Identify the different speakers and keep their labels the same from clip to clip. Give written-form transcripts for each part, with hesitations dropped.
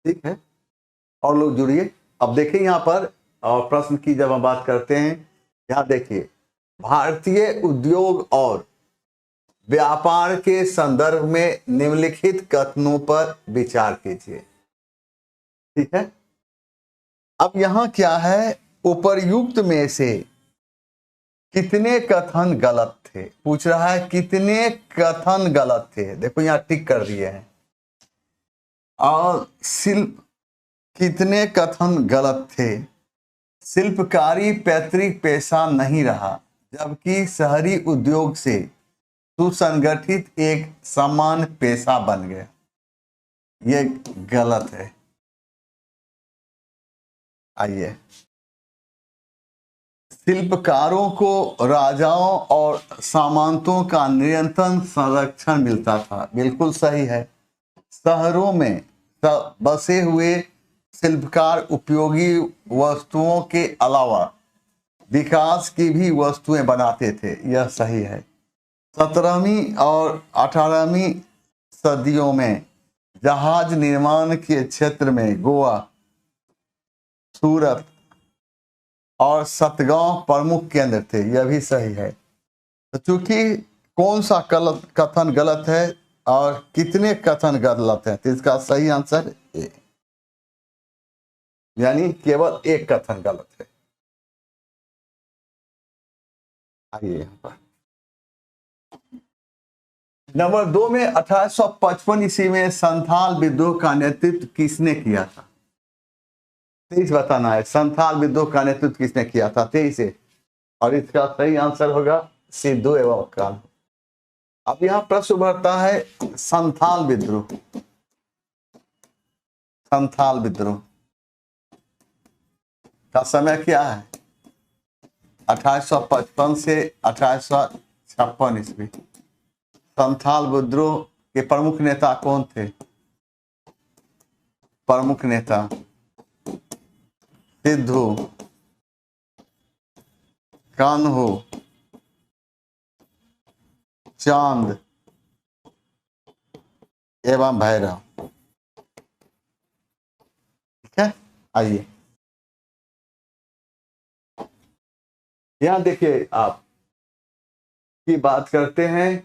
Speaker 1: ठीक है, और लोग जुड़िए। अब देखिए यहाँ पर, और प्रश्न की जब हम बात करते हैं, यहाँ देखिए, भारतीय उद्योग और व्यापार के संदर्भ में निम्नलिखित कथनों पर विचार कीजिए। ठीक है, अब यहां क्या है, उपर्युक्त में से कितने कथन गलत थे, पूछ रहा है कितने कथन गलत थे। देखो यहां टिक कर दिए हैं। और शिल्प, कितने कथन गलत थे। शिल्पकारी पैतृक पेशा नहीं रहा, जबकि शहरी उद्योग से सुसंगठित एक समान पेशा बन गया। ये गलत है। आइए, शिल्पकारों को राजाओं और सामंतों का निरंतर संरक्षण मिलता था, बिल्कुल सही है। शहरों में बसे हुए शिल्पकार उपयोगी वस्तुओं के अलावा विकास की भी वस्तुएं बनाते थे, यह सही है। 17वीं और 18वीं सदियों में जहाज निर्माण के क्षेत्र में गोवा, सूरत और सतगांव प्रमुख केंद्र थे, यह भी सही है। तो चूंकि कौन सा कथन गलत है और कितने कथन गलत है, तो इसका सही आंसर ए, यानी केवल एक कथन गलत है। आइए यहाँ पर नंबर 2 में 1855 ईस्वी में संथाल विद्रोह का नेतृत्व किसने किया था। 23 बताना है, संथाल विद्रोह का नेतृत्व किसने किया था, 23 से। और इसका सही आंसर होगा सिद्धू एवं कान्हू। अब यहां प्रश्न उभरता है, संथाल विद्रोह, संथाल विद्रोह का समय क्या है, 1855 से 1856 ईस्वी। संथाल विद्रोह के प्रमुख नेता कौन थे, प्रमुख नेता सिद्धू, कान्हू, चांद एवं भैरव। ठीक है, आइए यहां देखिए, आप की बात करते हैं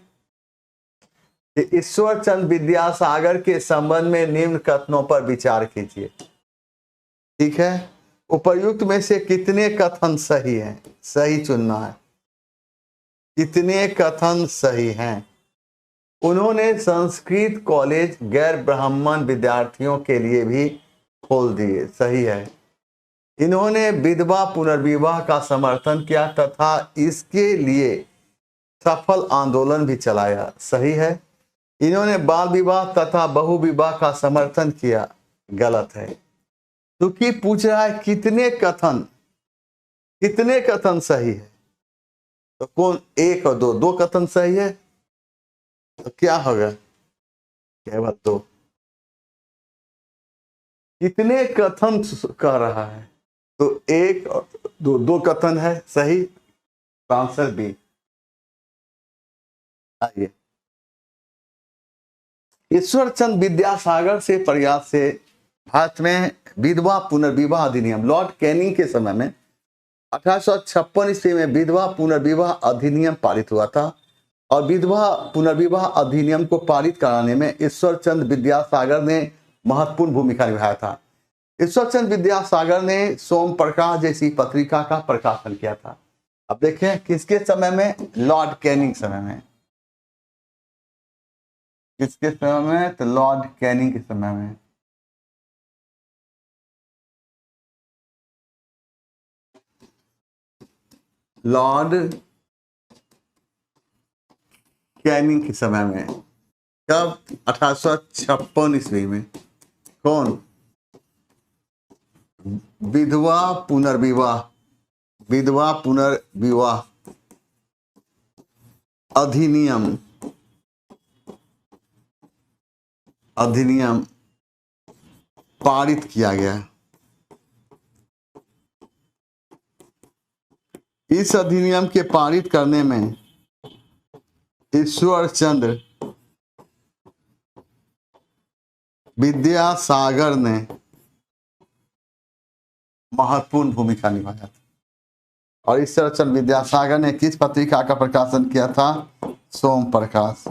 Speaker 1: कि ईश्वर चंद्र विद्यासागर के संबंध में निम्न कथनों पर विचार कीजिए। ठीक है, उपर्युक्त में से कितने कथन सही हैं, सही चुनना है। कितने कथन सही हैं। उन्होंने संस्कृत कॉलेज गैर ब्राह्मण विद्यार्थियों के लिए भी खोल दिए, सही है। इन्होंने विधवा पुनर्विवाह का समर्थन किया तथा इसके लिए सफल आंदोलन भी चलाया, सही है। इन्होंने बाल विवाह तथा बहु विवाह का समर्थन किया, गलत है। क्योंकि पूछ रहा है कितने कथन, कितने कथन सही है, तो कौन, एक और दो, दो कथन सही है, तो क्या होगा, केवल दो। कितने कथन कह रहा है, तो एक और दो, दो कथन है सही, आंसर बी। आइए, ईश्वर चंद्र विद्यासागर से प्रयास से भारत में विधवा पुनर्विवाह अधिनियम, लॉर्ड कैनिंग के समय में 1856 ईस्वी में विधवा पुनर्विवाह अधिनियम पारित हुआ था। और विधवा पुनर्विवाह अधिनियम को पारित कराने में ईश्वर चंद्र विद्यासागर ने महत्वपूर्ण भूमिका निभाया था। ईश्वर चंद्र विद्यासागर ने सोम प्रकाश जैसी पत्रिका का प्रकाशन किया था। अब देखें किसके समय में, लॉर्ड कैनिंग समय में। किसके समय में, तो लॉर्ड कैनिंग के समय में। लॉर्ड कैनिंग के समय में, कब, 1856 ईस्वी में। कौन, विधवा पुनर्विवाह, विधवा पुनर्विवाह अधिनियम, अधिनियम पारित किया गया। इस अधिनियम के पारित करने में ईश्वर चंद्र विद्यासागर ने महत्वपूर्ण भूमिका निभाया था। और इस तरह विद्यासागर ने किस पत्रिका का प्रकाशन किया था? सोम प्रकाश।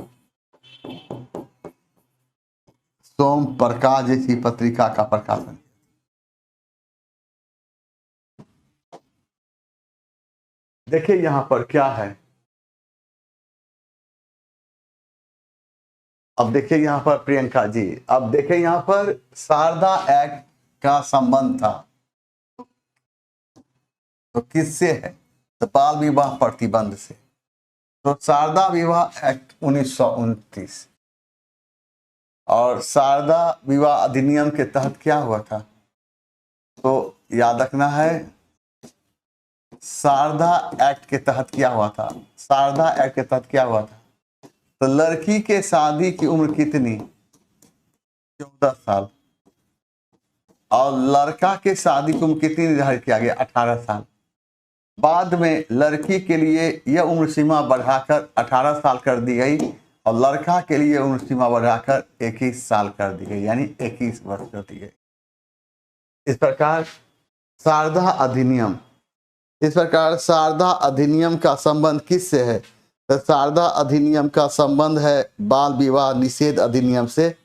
Speaker 1: सोम प्रकाश जैसी पत्रिका का प्रकाशन। देखिए यहां पर क्या है, अब देखिए यहां पर प्रियंका जी, अब देखिए यहां पर शारदा एक्ट का संबंध था, तो किससे है? तो बाल विवाह प्रतिबंध से। तो शारदा विवाह एक्ट 1929 और शारदा विवाह अधिनियम के तहत क्या हुआ था? तो याद रखना है, शारदा एक्ट के तहत क्या हुआ था? शारदा एक्ट के तहत क्या हुआ था? तो लड़की के शादी की उम्र कितनी? 14 साल। और लड़का के शादी की उम्र कितनी निर्धारित किया गया? 18 साल। बाद में लड़की के लिए यह उम्र सीमा बढ़ाकर 18 साल कर दी गई और लड़का के लिए उम्र सीमा बढ़ाकर 21 साल कर दी गई, यानी 21 वर्ष कर दी गई। इस प्रकार शारदा अधिनियम, इस प्रकार शारदा अधिनियम का संबंध किससे है? तो शारदा अधिनियम का संबंध है बाल विवाह निषेध अधिनियम से।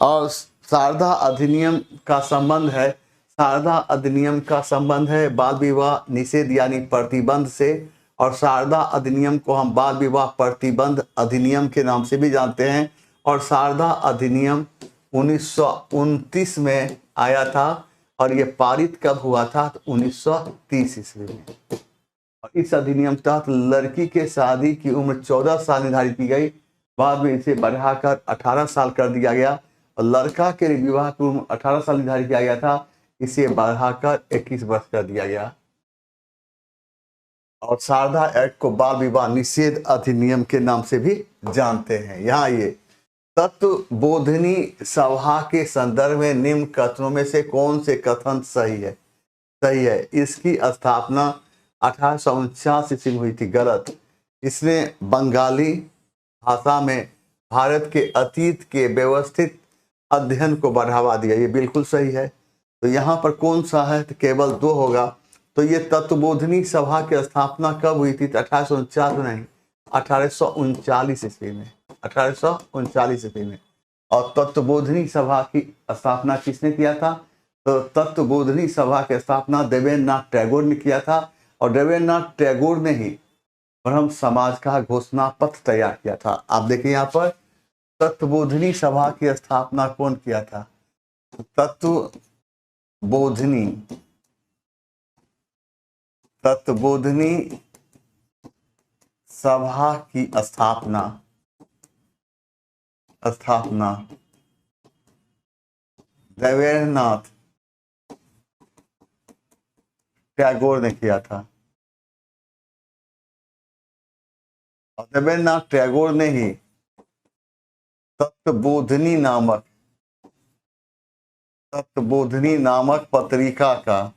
Speaker 1: और शारदा अधिनियम का संबंध है, शारदा अधिनियम का संबंध है बाल विवाह निषेध यानी प्रतिबंध से। और शारदा अधिनियम को हम बाल विवाह प्रतिबंध अधिनियम के नाम से भी जानते हैं। और शारदा अधिनियम 1929 में आया था और ये पारित कब हुआ था? तो 1930 ईस्वी में। और इस अधिनियम तहत लड़की के शादी की उम्र 14 साल निर्धारित की गई, बाद में इसे बढ़ाकर 18 साल कर दिया गया। और लड़का के लिए विवाह की उम्र 18 साल निर्धारित किया गया था, इसे बढ़ाकर 21 वर्ष कर दिया गया। और शारदा एक्ट को बाल विवाह निषेध अधिनियम के नाम से भी जानते हैं। यहाँ ये तत्वबोधिनी सभा के संदर्भ में निम्न कथनों में से कौन से कथन सही है? सही है, इसकी स्थापना 1849 ईस्वी में हुई थी। गलत, इसने बंगाली भाषा में भारत के अतीत के व्यवस्थित अध्ययन को बढ़ावा दिया, ये बिल्कुल सही है। तो यहाँ पर कौन सा है? तो केवल 2 होगा। तो ये तत्वबोधिनी सभा की स्थापना कब हुई थी? 1849 नहीं, 1839 ईस्वी में, 1839 ईस्वी में। और तत्वबोधिनी सभा की स्थापना किसने किया था? तो तत्वबोधिनी सभा की स्थापना देवेंद्रनाथ टैगोर ने किया था। और देवेंद्रनाथ टैगोर ने ही ब्रह्म समाज का घोषणा पत्र तैयार किया था। आप देखिए यहाँ पर तत्वबोधिनी सभा की स्थापना कौन किया था? तत्वबोधिनी सभा की स्थापना देवेंद्रनाथ टैगोर ने किया था। और देवेंद्रनाथ टैगोर ने ही तत्वबोधिनी नामक पत्रिका का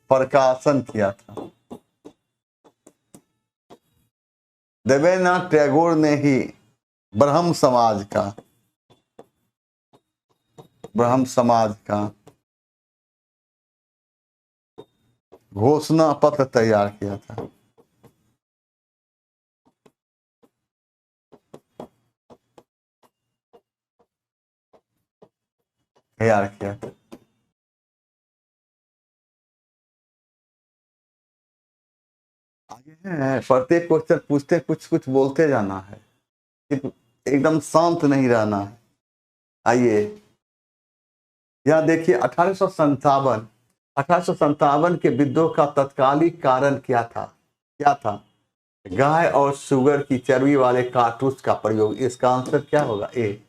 Speaker 1: प्रकाशन किया था। देवेंद्रनाथ टैगोर ने ही ब्रह्म समाज का घोषणा पत्र तैयार किया था। आगे है, प्रत्येक क्वेश्चन पूछते कुछ कुछ बोलते जाना है, सिर्फ एकदम शांत नहीं रहना है। आइए यह देखिए 1857 के विद्रोह का तत्कालिक कारण क्या था? गाय और शुगर की चर्बी वाले कारतूस का प्रयोग। इसका आंसर क्या होगा? ए।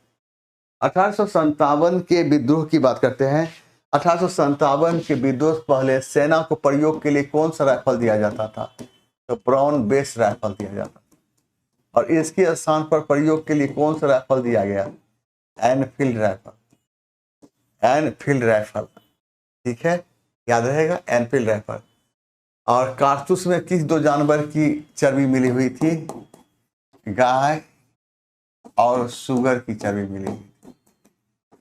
Speaker 1: 1857 के विद्रोह की बात करते हैं। 1857 के विद्रोह पहले सेना को प्रयोग के लिए कौन सा राइफल दिया जाता था? तो ब्राउन बेस राइफल दिया जाता था। और इसके स्थान पर प्रयोग के लिए कौन सा राइफल दिया गया? Enfield rifle. ठीक है, याद रहेगा, एनफील्ड राइफल। और कारतूस में किस दो जानवर की चर्बी मिली हुई थी? गाय और सुगर की चर्बी मिली हुई थी।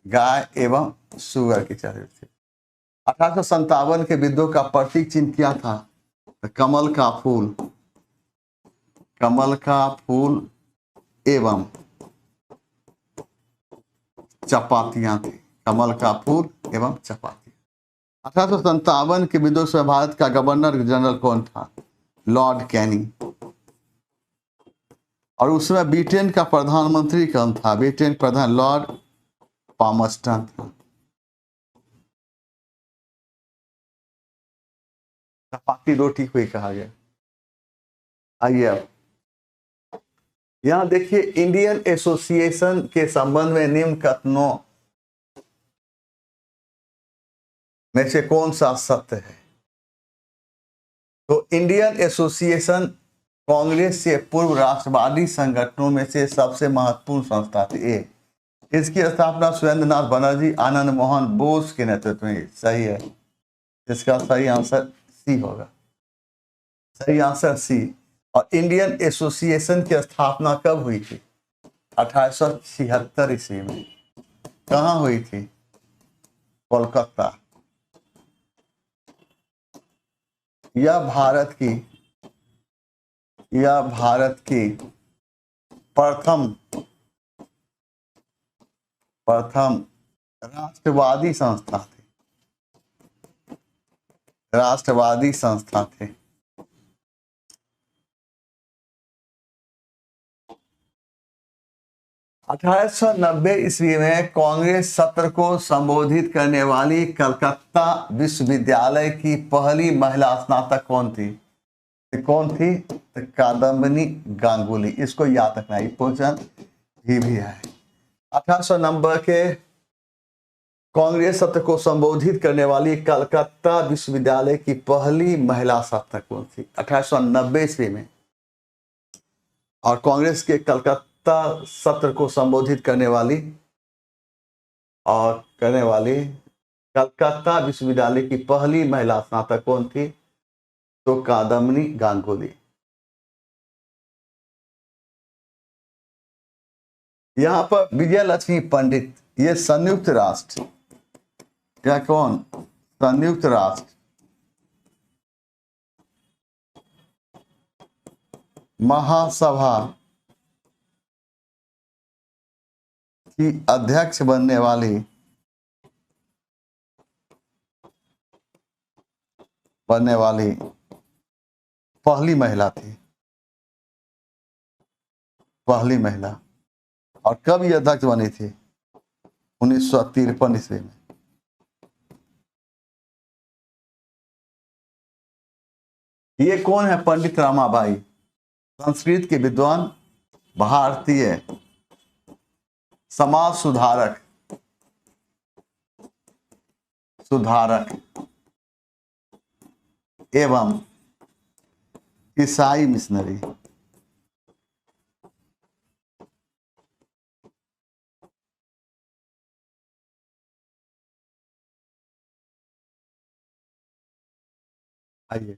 Speaker 1: गाय एवं सुगर की चर्बी थी। 1857 के विद्रोह का प्रतीक चिन्ह क्या था? कमल का फूल, कमल का फूल एवं चपातियां थी। कमल का फूल एवं चपातियां। 1857 के विद्रोह से भारत का गवर्नर जनरल कौन था? लॉर्ड कैनी। और उसमें ब्रिटेन का प्रधानमंत्री कौन था? ब्रिटेन प्रधान लॉर्ड पामस्टन था। चपाती रोटी हुई कहा गया। आइए अब यहां देखिए, इंडियन एसोसिएशन के संबंध में निम्न कथनों में से कौन सा सत्य है? तो इंडियन एसोसिएशन कांग्रेस से पूर्व राष्ट्रवादी संगठनों में से सबसे महत्वपूर्ण संस्था थी। इसकी स्थापना सुरेंद्रनाथ बनर्जी, आनंद मोहन बोस के नेतृत्व में। सही है, इसका सही आंसर सी होगा। सही आंसर सी। और इंडियन एसोसिएशन की स्थापना कब हुई थी? 1876 ईस्वी में। कहाँ हुई थी? कोलकाता। यह भारत की प्रथम राष्ट्रवादी संस्था थी। राष्ट्रवादी संस्था थे। (1890) ईस्वी में कांग्रेस सत्र को संबोधित करने वाली कलकत्ता विश्वविद्यालय की पहली महिला स्नातक कौन थी? तो कादम्बिनी गांगुली। इसको याद रखना, ये क्वेश्चन भी है। 1890 के कांग्रेस सत्र को संबोधित करने वाली कलकत्ता विश्वविद्यालय की पहली महिला स्नातक कौन थी? 1890 ईस्वी में। और कांग्रेस के कलकत्ता सत्र को संबोधित करने वाली कलकत्ता विश्वविद्यालय की पहली महिला स्नातक कौन थी? तो कादम्बिनी गांगुली। यहां पर विजय लक्ष्मी पंडित, ये संयुक्त राष्ट्र, क्या कौन? संयुक्त राष्ट्र महासभा की अध्यक्ष बनने वाली पहली महिला थी। पहली महिला। और कब ये अध्यक्ष बनी थी? 1953 ईस्वी में। ये कौन है? पंडित रमाबाई, संस्कृत के विद्वान, भारतीय समाज सुधारक एवं ईसाई मिशनरी। आइए,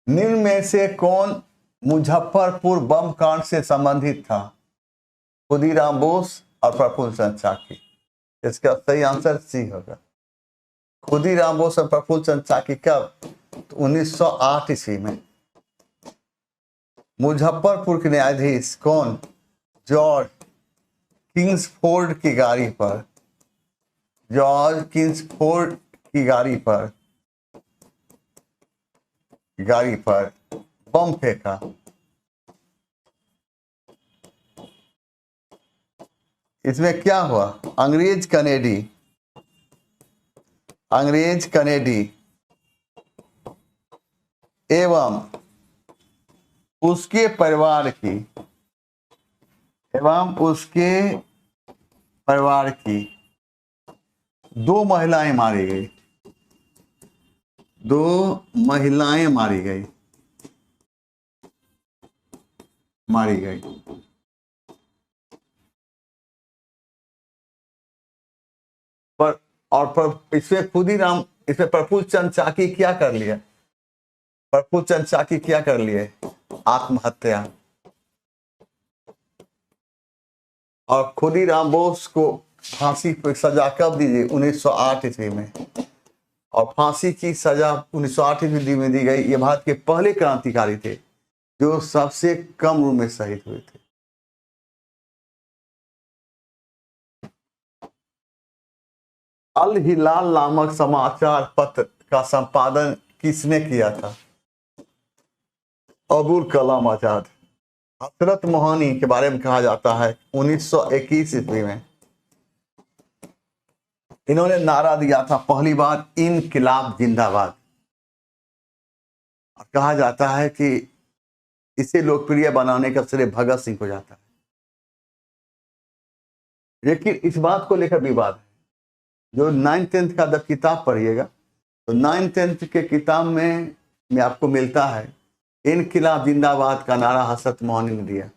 Speaker 1: निम्न में से कौन मुजफ्फरपुर बम कांड से संबंधित था? खुदीराम बोस और प्रफुल्ल चंद्र चाकी। इसका सही आंसर सी होगा। खुदीराम बोस और प्रफुल्ल चंद्र चाकी कब? तो 1908 ईस्वी में। मुजफ्फरपुर के न्यायाधीश कौन? जॉर्ज किंग्सफोर्ड की गाड़ी पर, जॉर्ज किंग्सफोर्ड की गाड़ी पर बम फेंका। इसमें क्या हुआ? अंग्रेज कनेडी एवं उसके परिवार की दो महिलाएं मारी गई। मारी गई। पर और इसमें खुदीराम, इसमें प्रफुल्ल चंद्र चाकी क्या कर लिया, प्रफुल्ल चंद्र चाकी क्या कर लिए, आत्महत्या। और खुदीराम बोस को फांसी पर सजा कब दी गई, 1908 ईस्वी में। और फांसी की सजा 1908 ईस्वी में दी गई। ये भारत के पहले क्रांतिकारी थे जो सबसे कम उम्र में शहीद हुए थे। अल हिलाल नामक समाचार पत्र का संपादन किसने किया था, अबुल कलाम आजाद। हजरत मोहनी के बारे में कहा जाता है 1921 ईस्वी में इन्होंने नारा दिया था पहली बार, इनकिलाब जिंदाबाद। और कहा जाता है कि इसे लोकप्रिय बनाने का श्रेय भगत सिंह को जाता है। लेकिन इस बात को लेकर विवाद है। जो 9th 10th का जब किताब पढ़िएगा तो 9th 10th के किताब में आपको मिलता है इनकिलाब जिंदाबाद का नारा हजरत मोहनी ने दिया।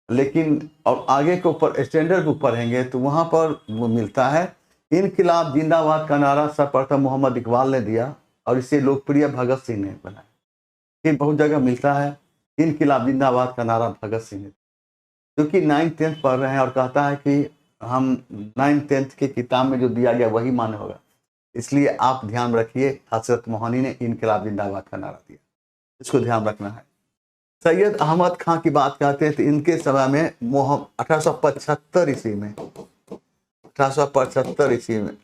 Speaker 1: लेकिन और आगे के ऊपर स्टैंडर्ड बुक पढ़ेंगे तो वहां पर वो मिलता है इनकिलाब जिंदाबाद का नारा सर्वप्रथम मोहम्मद इकबाल ने दिया और इसे लोकप्रिय भगत सिंह ने बनाया। फिर बहुत जगह मिलता है इनकिलाब जिंदाबाद का नारा भगत सिंह ने, क्योंकि 9th 10th पढ़ रहे हैं और कहता है कि हम 9th 10th के किताब में जो दिया गया वही मान्य होगा। इसलिए आप ध्यान रखिए, हजरत मोहनी ने इनकिलाब जिंदाबाद का नारा दिया, इसको ध्यान रखना है। सैयद अहमद खां की बात करते हैं तो इनके समय में 1875 ईस्वी में 1875 ईस्वी में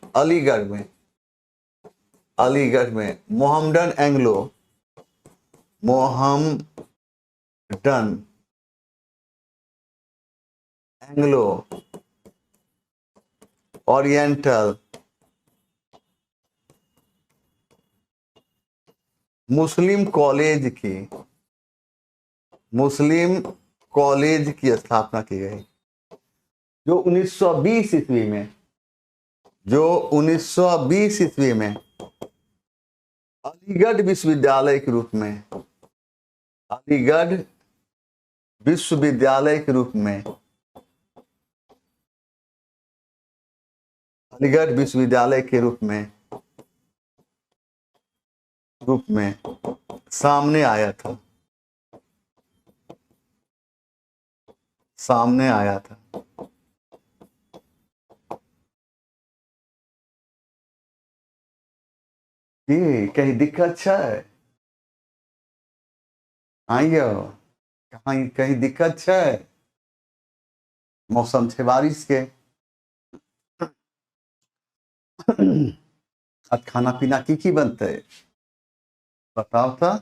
Speaker 1: अलीगढ़ में मोहम्मडन एंग्लो ओरिएंटल मुस्लिम कॉलेज की स्थापना की गई, जो 1920 ईस्वी में अलीगढ़ विश्वविद्यालय के रूप में सामने आया था। ये कहीं दिक्कत है, आइयो कहीं दिक्कत है, मौसम छे बारिश के। आज खाना पीना की बनते बताओ तो।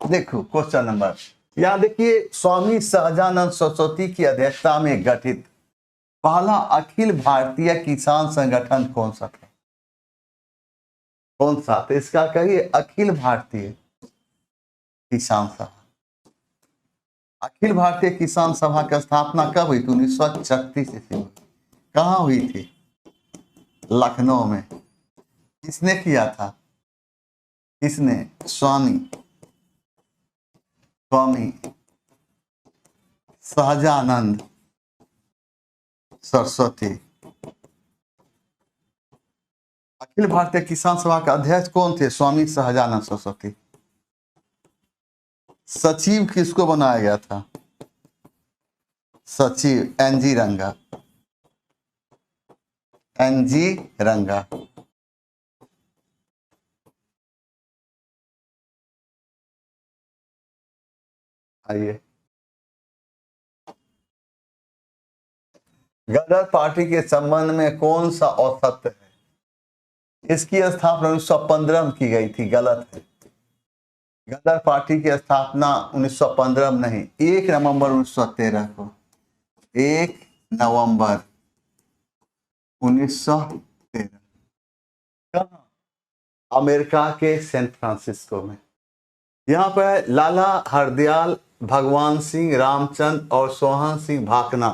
Speaker 1: देखो क्वेश्चन नंबर, यहाँ देखिए, स्वामी सहजानंद सरस्वती की अध्यक्षता में गठित पहला अखिल भारतीय किसान संगठन कौन सा था, तो इसका कहिए अखिल भारतीय किसान सभा। अखिल भारतीय किसान सभा की स्थापना कब हुई थी, 1936 ईस्वी में। कहाँ हुई थी, लखनऊ में। किसने किया था, स्वामी सहजानंद सरस्वती। अखिल भारतीय किसान सभा का अध्यक्ष कौन थे, स्वामी सहजानंद सरस्वती। सचिव किसको बनाया गया था, सचिव एनजी रंगा। आइए, गदर पार्टी के संबंध में कौन सा औसत है, इसकी स्थापना 1915 में की गई थी, गलत है। गदर पार्टी की स्थापना 1915 में नहीं, 1 नवंबर 1913 को, 1 नवंबर 1913। कहाँ, अमेरिका के सैन फ्रांसिस्को में। यहाँ पर लाला हरदयाल, भगवान सिंह, रामचंद्र और सोहन सिंह भाकना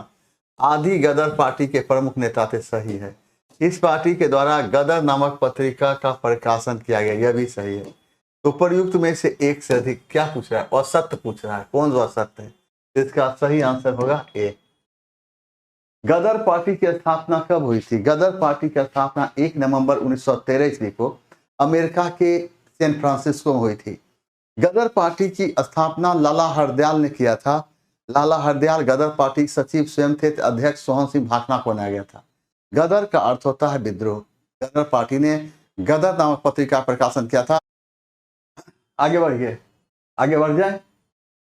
Speaker 1: आदि गदर पार्टी के प्रमुख नेता थे, सही है। इस पार्टी के द्वारा गदर नामक पत्रिका का प्रकाशन किया गया, यह भी सही है। तो उपयुक्त में से एक से अधिक क्या पूछ रहा है, असत्य पूछ रहा है, कौन सा असत्य है, इसका सही आंसर होगा ए। गदर पार्टी की स्थापना कब हुई थी? गदर पार्टी की स्थापना 1 नवंबर 1913 ईस्वी को अमेरिका के सैन फ्रांसिस्को में हुई थी। गदर पार्टी की स्थापना लाला हरदयाल ने किया था। लाला हरदयाल गदर पार्टी के सचिव स्वयं थे। अध्यक्ष सोहन सिंह भाकना को बनाया गया था। गदर का अर्थ होता है विद्रोह। गदर पार्टी ने गदर नामक पत्रिका प्रकाशन किया था। आगे बढ़िए, आगे बढ़ जाए।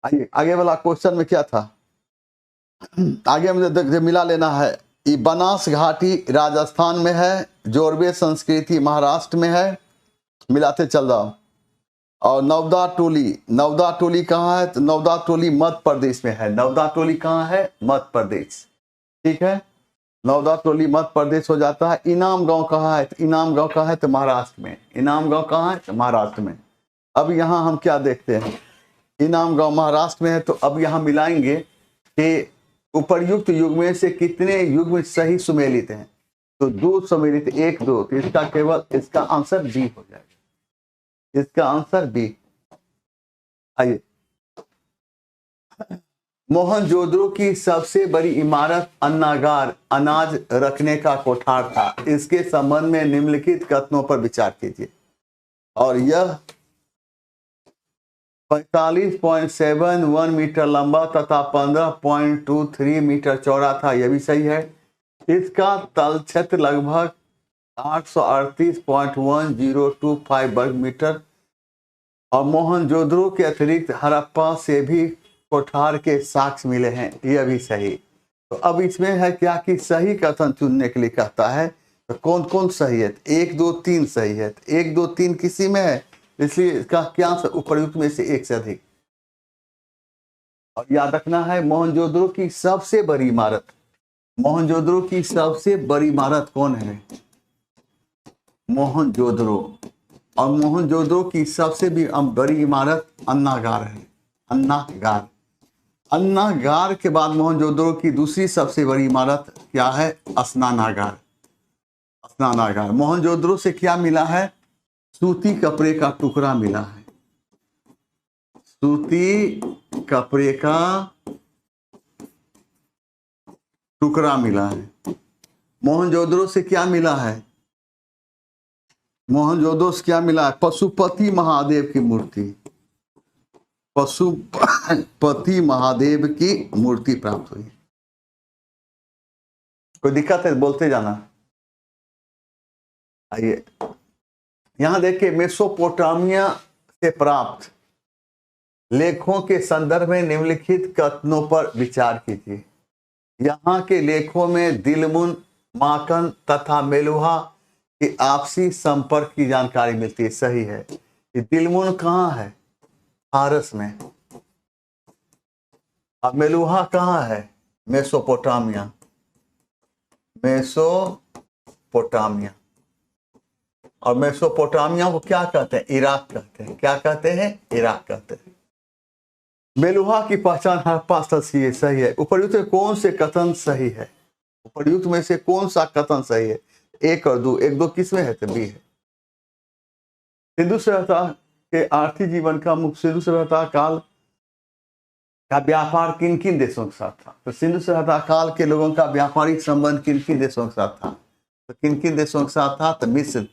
Speaker 1: आइए, आगे वाला क्वेश्चन में क्या था? आगे मुझे मिला लेना है। ये बनास घाटी राजस्थान में है, जोरबे संस्कृति महाराष्ट्र में है, मिलाते चल रहा हूं। और नवदा टोली, नवदा टोली कहाँ है? तो नवदा टोली मध्य प्रदेश में है। नवदा टोली कहाँ है? मध्य प्रदेश। ठीक है, नवदा टोली मध्य प्रदेश हो जाता है। इनाम गांव कहाँ है? तो इनाम गांव कहाँ है? तो महाराष्ट्र में। इनाम गांव कहाँ है? तो महाराष्ट्र में। अब यहाँ हम क्या देखते हैं? इनाम गांव महाराष्ट्र में है। तो अब यहाँ मिलाएंगे कि उपर्युक्त युग्म से कितने युग्म सही सुमेलित हैं? तो 2 सुमेलित, 1 2। तो इसका केवल इसका आंसर बी हो जाएगा। इसका आंसर बी। आइए, मोहनजोदड़ो की सबसे बड़ी इमारत अन्नागार, अनाज रखने का कोठार था। इसके संबंध में निम्नलिखित कथनों पर विचार कीजिए। और यह 45.71 मीटर लंबा तथा 15.23 मीटर चौड़ा था। यह भी सही है। इसका तल क्षेत्र लगभग 838.1025 वर्ग मीटर। और मोहनजोदड़ो के अतिरिक्त हड़प्पा से भी कोठार के साक्ष्य मिले हैं। यह भी सही। तो अब इसमें है क्या कि सही कथन चुनने के लिए कहता है। तो कौन कौन सही है? 1 2 3 सही है। 1 2 3 किसी में है, इसलिए इसका क्या उपर्युक्त में से एक से अधिक। और याद रखना है, मोहनजोदड़ो की सबसे बड़ी इमारत, मोहनजोदड़ो की सबसे बड़ी इमारत कौन है? मोहनजोदड़ो। और मोहनजोदड़ो की सबसे बड़ी इमारत अन्नागार है। अन्नागार। अन्नागार के बाद मोहनजोदड़ो की दूसरी सबसे बड़ी इमारत क्या है? स्नानागार। स्नानागार। मोहनजोदड़ो से क्या मिला है? सूती कपड़े का टुकड़ा मिला है। सूती कपड़े का टुकड़ा मिला है। मोहनजोदड़ो से क्या मिला है? मोहनजोदड़ो से क्या मिला है? पशुपति महादेव की मूर्ति। पशुपति महादेव की मूर्ति प्राप्त हुई। कोई दिक्कत है? बोलते जाना। आइए, यहां देखिए, मेसोपोटामिया से प्राप्त लेखों के संदर्भ में निम्नलिखित कथनों पर विचार कीजिए। यहाँ के लेखों में दिलमुन, माकन तथा मेलुहा की आपसी संपर्क की जानकारी मिलती है। सही है। ये दिलमुन कहाँ है? फारस में। अब मेलुहा कहाँ है? मेसोपोटामिया। मेसोपोटामिया। और मेसोपोटामिया को क्या कहते हैं? इराक कहते हैं। क्या कहते हैं? इराक कहते हैं। मेलुहा की पहचान हड़प्पा स्थल से सही है। उपर्युक्त में कौन से कथन सही है? उपर्युक्त में से कौन सा कथन सही है? 1 और 2। 1 2 किस में है? तो बी है। सिंधु सभ्यता के आर्थिक जीवन का मुख्य सिंधु सभ्यता काल का व्यापार किन किन देशों के साथ था? तो सिंधु सभ्यता काल के लोगों का व्यापारिक संबंध किन किन देशों के साथ था? तो किन किन देशों के साथ था? तो मिस्र,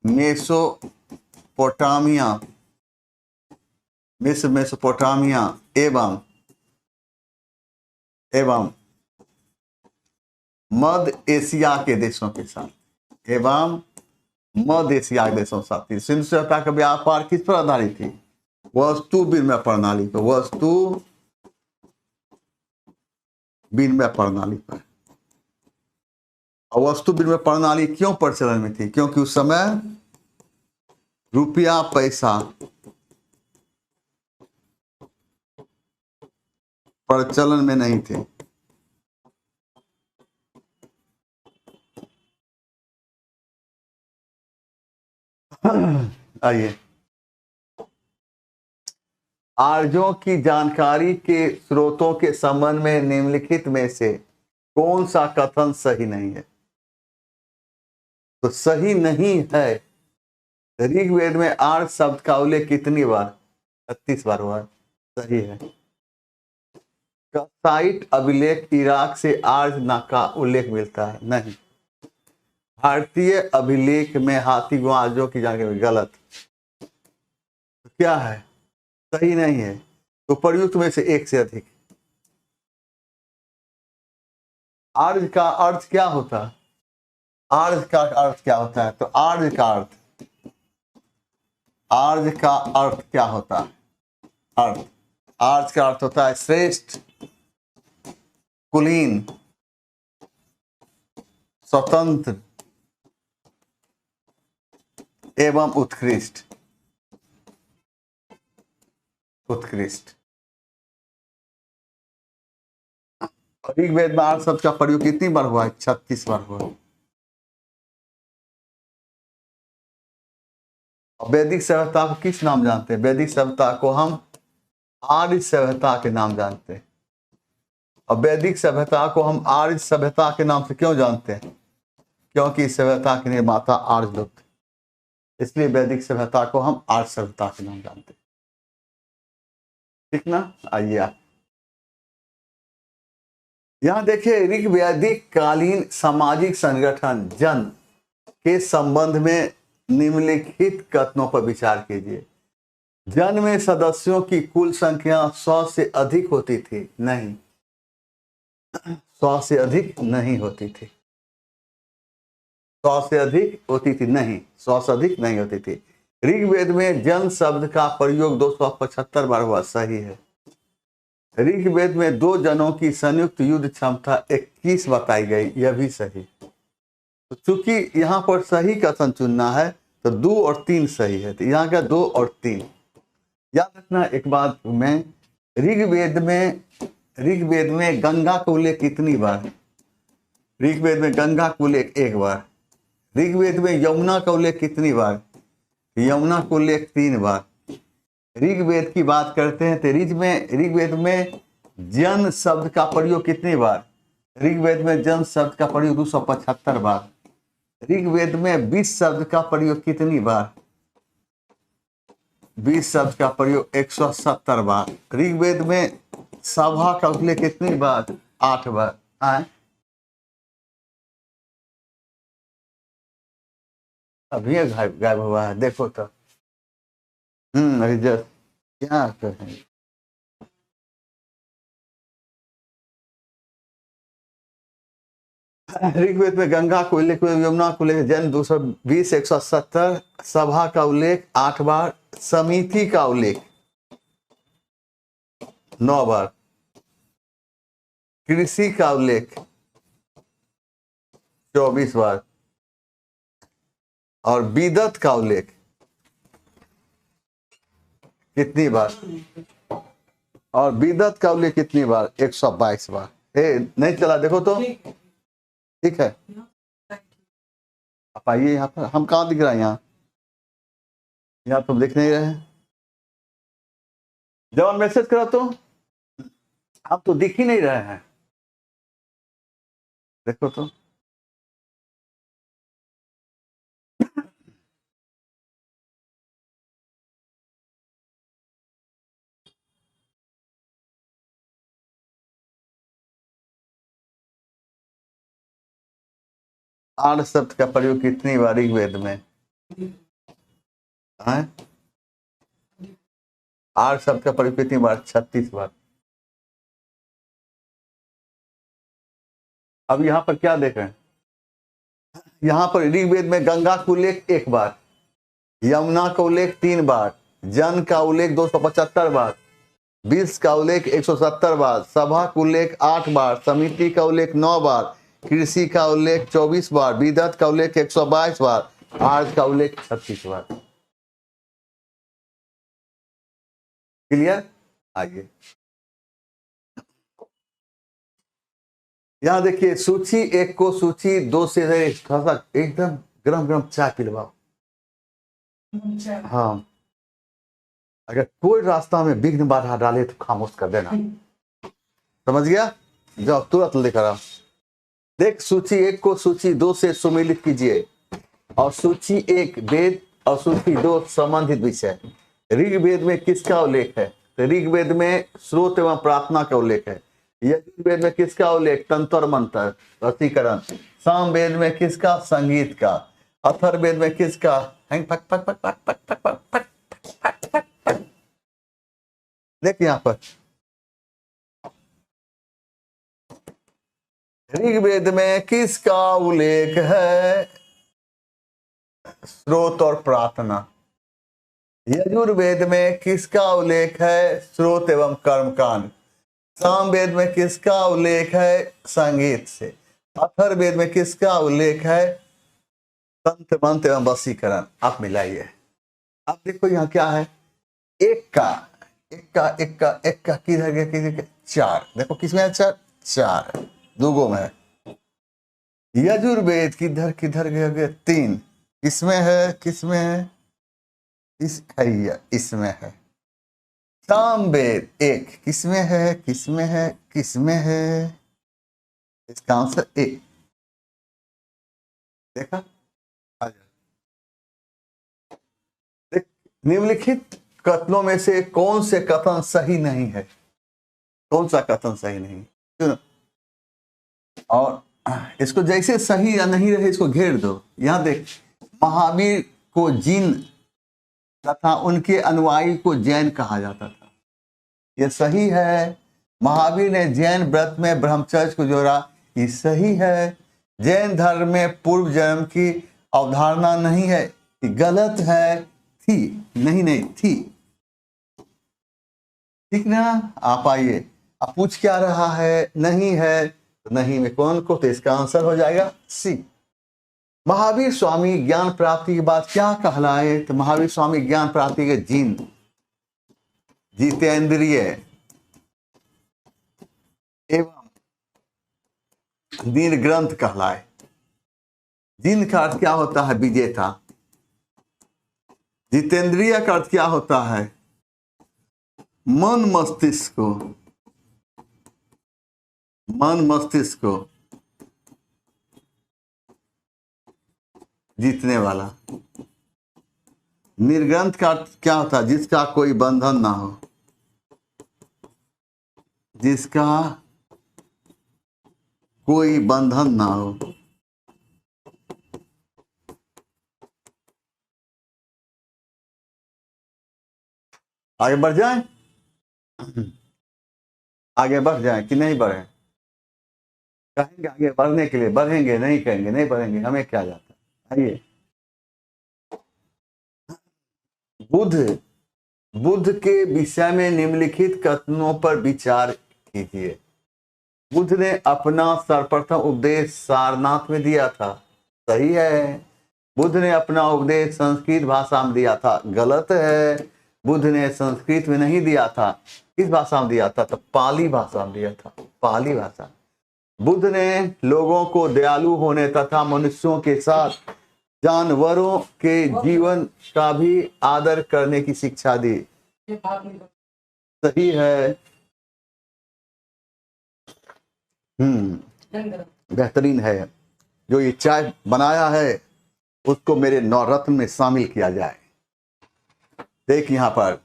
Speaker 1: मेसोपोटामिया, मिस्र, मेसोपोटामिया एवं मध्य एशिया के देशों के साथ, एवं मध्य एशिया के देशों के साथ थी। सिंधु सभ्यता का व्यापार किस पर आधारित थी? वस्तु विनिमय प्रणाली पर। वस्तु विनिमय प्रणाली पर। और वस्तु विनिमय प्रणाली क्यों प्रचलन में थी? क्योंकि उस समय रुपया पैसा प्रचलन में नहीं थे। आइए, आर्यों की जानकारी के स्रोतों के संबंध में निम्नलिखित में से कौन सा कथन सही नहीं है? तो सही नहीं है। ऋग्वेद में आर्य शब्द का उल्लेख कितनी बार? 36 बार हुआ। सही है। का साइट अभिलेख इराक से आर्य का उल्लेख मिलता है? नहीं। भारतीय अभिलेख में हाथी गुआजों की जानकारी गलत। तो क्या है? सही नहीं है। तो प्रयुक्त में से एक से अधिक। आर्य का अर्थ क्या होता है? आर्य का अर्थ क्या होता है? तो आर्य का अर्थ क्या होता है? आर्य का अर्थ होता है श्रेष्ठ, कुलीन, स्वतंत्र एवं उत्कृष्ट। ऋग्वेद में आर्य शब्द का प्रयोग कितनी बार हुआ है? 36 बार हुआ है। वैदिक सभ्यता को किस नाम जानते हैं? वैदिक सभ्यता को हम आर्य सभ्यता के नाम जानते हैं। और वैदिक सभ्यता को हम आर्य सभ्यता के नाम से क्यों जानते हैं? क्योंकि इस सभ्यता के निर्माता आर्य लोग थे, इसलिए वैदिक सभ्यता को हम आर्य सभ्यता के नाम जानते हैं। ठीक ना? आइए आप यहां देखिए, ऋग वैदिक कालीन सामाजिक संगठन जन के संबंध में निम्नलिखित कथनों पर विचार कीजिए। जन में सदस्यों की कुल संख्या 100 से अधिक होती थी? नहीं, 100 से अधिक नहीं होती थी। 100 से अधिक होती थी? नहीं, 100 से अधिक नहीं होती थी। ऋग्वेद में जन शब्द का प्रयोग 275 बार हुआ। सही है। ऋग्वेद में 2 जनों की संयुक्त युद्ध क्षमता 21 बताई गई। यह भी सही। तो चूंकि यहाँ पर सही कथन चुनना है तो 2 और 3 सही है। तो यहाँ का 2 और 3 याद रखना। एक बात में, ऋग्वेद में गंगा का उल्लेख कितनी बार? ऋग्वेद में गंगा का उल्लेख 1 बार। ऋग्वेद में यमुना का उल्लेख कितनी बार? यमुना का उल्लेख 3 बार। ऋग्वेद की बात करते हैं तो ऋग्वेद में जन शब्द का प्रयोग कितनी बार? ऋग्वेद में जन शब्द का प्रयोग 275 बार। ऋग्वेद में 20 शब्द का प्रयोग कितनी बार? 20 शब्द का प्रयोग 170 बार। ऋग्वेद में सभा का उल्लेख कितनी बार? 8 बार। अभी गायब हुआ है, देखो तो। अभी जस्ट क्या कहें। ऋग्वेद में गंगा को उल्लेख, यमुना को उल्लेख जन 220 170, सभा का उल्लेख 8 बार, समिति का उल्लेख 9 बार, कृषि का उल्लेख 24 बार और विदत का उल्लेख कितनी बार? और विदत का उल्लेख कितनी बार? 122 बार। नहीं चला, देखो तो। ठीक है, आप आइए यहाँ पर। हम कहाँ दिख रहा है? यहाँ तुम देख नहीं रहे। जब मैसेज करा तो आप तो दिख ही नहीं रहे हैं। देखो तो। आर्य शब्द का प्रयोग कितनी बार ऋग्वेद में है? आर्य शब्द का प्रयोग कितनी बार? 36 बार। अब यहाँ पर क्या देख रहे हैं? यहाँ पर ऋग्वेद में गंगा का उल्लेख 1 बार, यमुना का उल्लेख 3 बार, जन का उल्लेख 275 बार, 20 का उल्लेख 170 बार, सभा का उल्लेख 8 बार, समिति का उल्लेख 9 बार, कृषि का उल्लेख 24 बार, विदत का उल्लेख 122 बार, आर्य का उल्लेख 36 बार। क्लियर? आइए यहां देखिए, सूची 1 को सूची 2 से एकदम गरम गरम चाय पिलवाओ। हाँ, अगर कोई रास्ता में विघ्न बाधा डाले तो खामोश कर देना। समझ गया? जाओ तुरंत लेकर आओ। देख, सूची 1 को सूची 2 से सुमेलित कीजिए और सूची 1 वेद और सूची 2 संबंधित विषय। ऋग्वेद में किसका उल्लेख है? तो ऋग्वेद में स्रोत एवं प्रार्थना का उल्लेख है। यजुर्वेद में किसका उल्लेख? तंत्र मंत्र, वशीकरण। सामवेद में किसका? संगीत का। अथर्ववेद में किसका? हैंग पक पक पक पक पक पक पक पक पक पक पक। देख यहां पर ऋग्वेद में किसका उल्लेख है? स्रोत और प्रार्थना। यजुर्वेद में किसका उल्लेख है? स्रोत एवं कर्मकांड। सामवेद में किसका उल्लेख है? संगीत से। अथर्ववेद में किसका उल्लेख है? तंत्र मंत्र एवं वशीकरण। आप मिलाइए, आप देखो यहाँ क्या है? एक का किधर गया? किधर गया? चार। देखो किसमें है? चार दूगो में है। यजुर्वेद किधर किधर गया? तीन। किसमें है? किसमें है? इसमें है। सामवेद एक। किसमें है? किसमें है? किसमें है? इसका आंसर एक। देखा? देख, निम्नलिखित कथनों में से कौन से कथन सही नहीं है? कौन सा कथन सही नहीं? सुनो, और इसको जैसे सही या नहीं रहे इसको घेर दो। यहां देख, महावीर को जीन तथा उनके अनुयायी को जैन कहा जाता था। यह सही है। महावीर ने जैन व्रत में ब्रह्मचर्य को जोड़ा, ये सही है। जैन धर्म में पूर्व जन्म की अवधारणा नहीं है, ये गलत है। थी नहीं थी। ठीक ना? आप आइए, आप पूछ क्या रहा है? नहीं है, तो नहीं में कौन को? तो इसका आंसर हो जाएगा सी। महावीर स्वामी ज्ञान प्राप्ति के बाद क्या कहलाए? तो महावीर स्वामी ज्ञान प्राप्ति के जीन, जितेंद्रिय एवं निर्ग्रंथ कहलाए। जिन का अर्थ क्या होता है? विजेता। जितेंद्रिय का अर्थ क्या होता है? मन मस्तिष्क को, मन मस्तिष्क को जीतने वाला। निर्ग्रंथ का अर्थ क्या होता है? जिसका कोई बंधन ना हो, जिसका कोई बंधन ना हो। आगे बढ़ जाए, आगे बढ़ जाए कि नहीं बढ़े? कहेंगे आगे बढ़ने के लिए, बढ़ेंगे, नहीं कहेंगे नहीं बढ़ेंगे, हमें क्या जाता है। आइए, बुद्ध के विषय में निम्नलिखित कथनों पर विचार कीजिए। बुद्ध ने अपना सर्वप्रथम उपदेश सारनाथ में दिया था, सही है। बुद्ध ने अपना उपदेश संस्कृत भाषा में दिया था, गलत है। बुद्ध ने संस्कृत में नहीं दिया था। किस भाषा में दिया था? तो पाली भाषा में दिया था, पाली भाषा। बुद्ध ने लोगों को दयालु होने तथा मनुष्यों के साथ जानवरों के जीवन का भी आदर करने की शिक्षा दी, सही है। बेहतरीन है। जो ये चाय बनाया है उसको मेरे नवरत्न में शामिल किया जाए। देख यहां पर,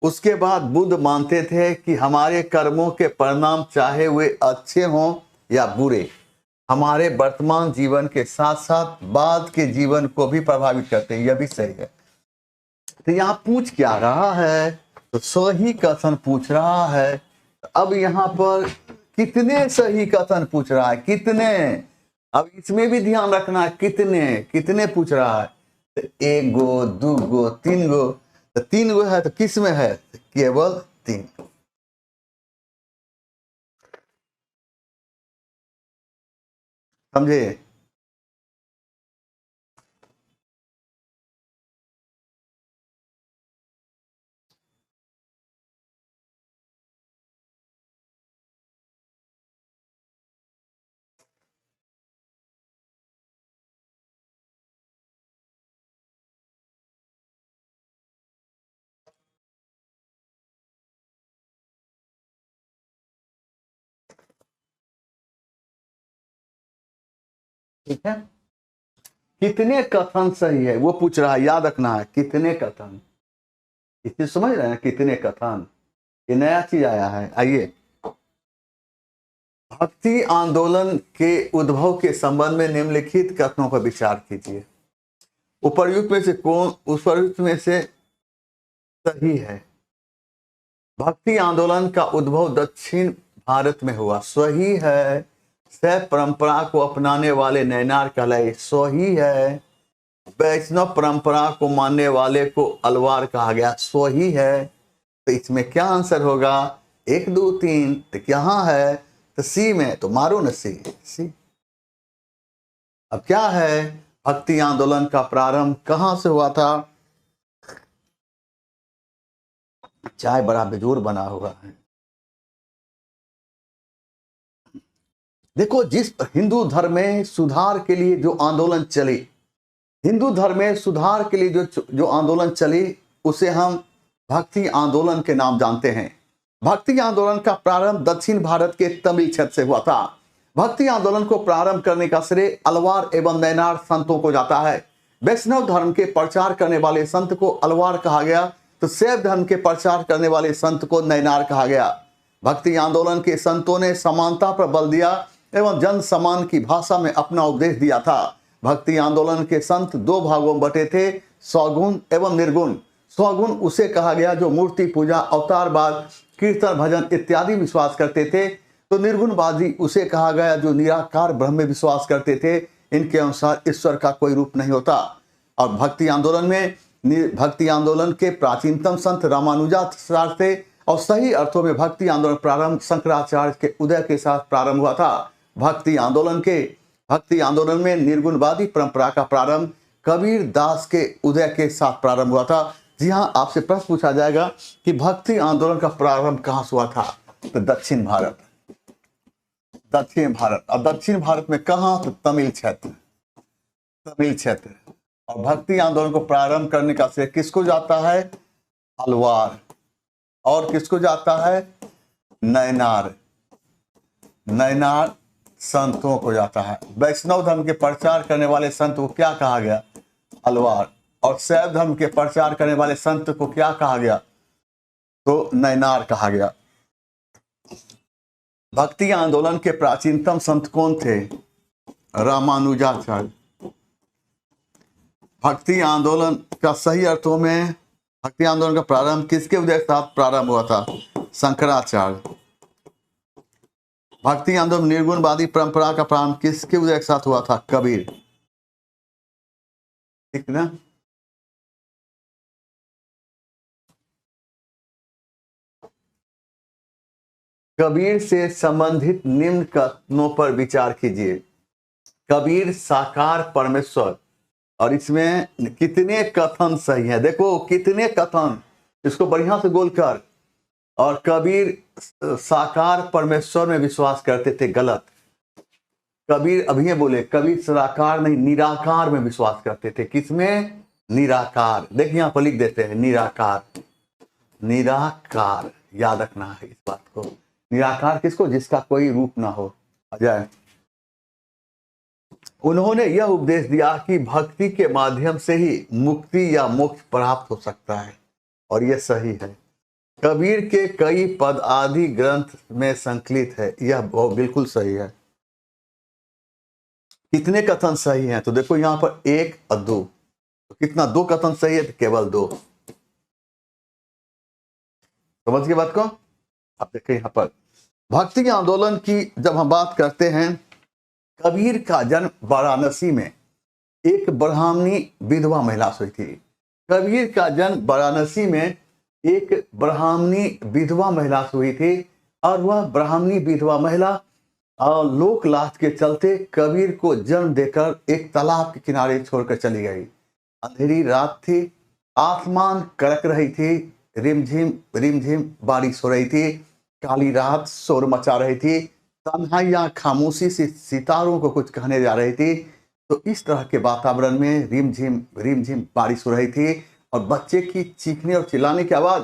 Speaker 1: उसके बाद बुद्ध मानते थे कि हमारे कर्मों के परिणाम चाहे वे अच्छे हों या बुरे, हमारे वर्तमान जीवन के साथ साथ बाद के जीवन को भी प्रभावित करते हैं। यह भी सही है। तो यहां पूछ क्या रहा है? तो सही कथन पूछ रहा है। अब यहां पर कितने सही कथन पूछ रहा है? कितने? अब इसमें भी ध्यान रखना है, कितने कितने पूछ रहा है। तो एक गो, दो गो, तीन गो। तो तीन गो है तो किस में है? केवल तीन। समझे? ठीक है। कितने कथन सही है वो पूछ रहा है, याद रखना है। कितने कथन, इसे समझ रहे हैं? कितने कथन, ये नया चीज आया है। आइए, भक्ति आंदोलन के उद्भव के संबंध में निम्नलिखित कथनों पर विचार कीजिए। उपर्युक्त में से सही है? भक्ति आंदोलन का उद्भव दक्षिण भारत में हुआ, सही है। शैव परंपरा को अपनाने वाले नैनार कहलाए, सही है। वैष्णव परंपरा को मानने वाले को अलवार कहा गया, सही है। तो इसमें क्या आंसर होगा? 1 2 3। तो कहाँ है? तो सी में। तो मारो न सी। अब क्या है? भक्ति आंदोलन का प्रारंभ कहां से हुआ था? चाय बड़ा बेजोर बना हुआ है। देखो, जिस हिंदू धर्म में सुधार के लिए जो आंदोलन चली, हिंदू धर्म में सुधार के लिए जो आंदोलन चली, उसे हम भक्ति आंदोलन के नाम जानते हैं। भक्ति आंदोलन का प्रारंभ दक्षिण भारत के तमिल क्षेत्र से हुआ था। भक्ति आंदोलन को प्रारंभ करने का श्रेय अलवार एवं नैनार संतों को जाता है। वैष्णव धर्म के प्रचार करने वाले संत को अलवार कहा गया, तो शैव धर्म के प्रचार करने वाले संत को नैनार कहा गया। भक्ति आंदोलन के संतों ने समानता पर बल दिया एवं जन समान की भाषा में अपना उपदेश दिया था। भक्ति आंदोलन के संत 2 भागों में बटे थे, सौगुण एवं निर्गुण। सौगुण उसे कहा गया जो मूर्ति पूजा, अवतारवाद, कीर्तन, भजन इत्यादि विश्वास करते थे। तो निर्गुणवादी उसे कहा गया जो निराकार ब्रह्म में विश्वास करते थे। इनके अनुसार ईश्वर का कोई रूप नहीं होता। और भक्ति आंदोलन के प्राचीनतम संत रामानुजाचार्य थे और सही अर्थों में भक्ति आंदोलन प्रारंभ शंकराचार्य के उदय के साथ प्रारंभ हुआ था। भक्ति आंदोलन में निर्गुणवादी परंपरा का प्रारंभ कबीर दास के उदय के साथ प्रारंभ हुआ था। जी हाँ, आपसे प्रश्न पूछा जाएगा कि भक्ति आंदोलन का प्रारंभ कहां से हुआ था? तो दक्षिण भारत। और दक्षिण भारत में कहां? तो तमिल क्षेत्र। और भक्ति आंदोलन को प्रारंभ करने का श्रेय किसको जाता है? अलवार। और किसको जाता है? नैनार संतों को जाता है। वैष्णव धर्म के प्रचार करने वाले संत को क्या कहा गया? अलवार। और शैव धर्म के प्रचार करने वाले संत को क्या कहा गया? तो नैनार कहा गया। भक्ति आंदोलन के प्राचीनतम संत कौन थे? रामानुजाचार्य। भक्ति आंदोलन का सही अर्थों में भक्ति आंदोलन का प्रारंभ किसके उदय के साथ प्रारंभ हुआ था? शंकराचार्य। भक्ति आंदोलन निर्गुणवादी परंपरा का प्रारंभ किसके उदय के साथ हुआ था? कबीर। ठीक ना? कबीर से संबंधित निम्न कथनों पर विचार कीजिए। कबीर साकार परमेश्वर, और इसमें कितने कथन सही हैं? देखो कितने कथन, इसको बढ़िया से गोल कर। और कबीर साकार परमेश्वर में विश्वास करते थे, गलत। कबीर अभी बोले, कबीर साकार नहीं निराकार में विश्वास करते थे। किसमें? निराकार। देखिए यहां पर लिख देते हैं निराकार, याद रखना है इस बात को। निराकार किसको? जिसका कोई रूप ना हो। अजय, उन्होंने यह उपदेश दिया कि भक्ति के माध्यम से ही मुक्ति या मोक्ष प्राप्त हो सकता है, और यह सही है। कबीर के कई पद आदि ग्रंथ में संकलित है, यह बिल्कुल सही है। कितने कथन सही हैं? तो देखो यहां पर 1 और 2, तो कितना? 2 कथन सही है, तो केवल 2। समझ के बात को? अब देखिए यहां पर भक्ति आंदोलन की जब हम बात करते हैं, कबीर का जन्म वाराणसी में एक ब्राह्मणी विधवा महिला से हुई थी। कबीर का जन्म वाराणसी में एक ब्राह्मणी विधवा महिला से हुई थी, और वह ब्राह्मणी विधवा महिला और लोक लाज के चलते कबीर को जन्म देकर एक तालाब के किनारे छोड़कर चली गई। अंधेरी रात थी, आसमान कड़क रही थी, रिमझिम बारिश हो रही थी, काली रात शोर मचा रही थी, तन्हाइयां खामोशी से सितारों को कुछ कहने जा रही थी। तो इस तरह के वातावरण में रिमझिम बारिश हो रही थी, और बच्चे की चीखने और चिल्लाने की आवाज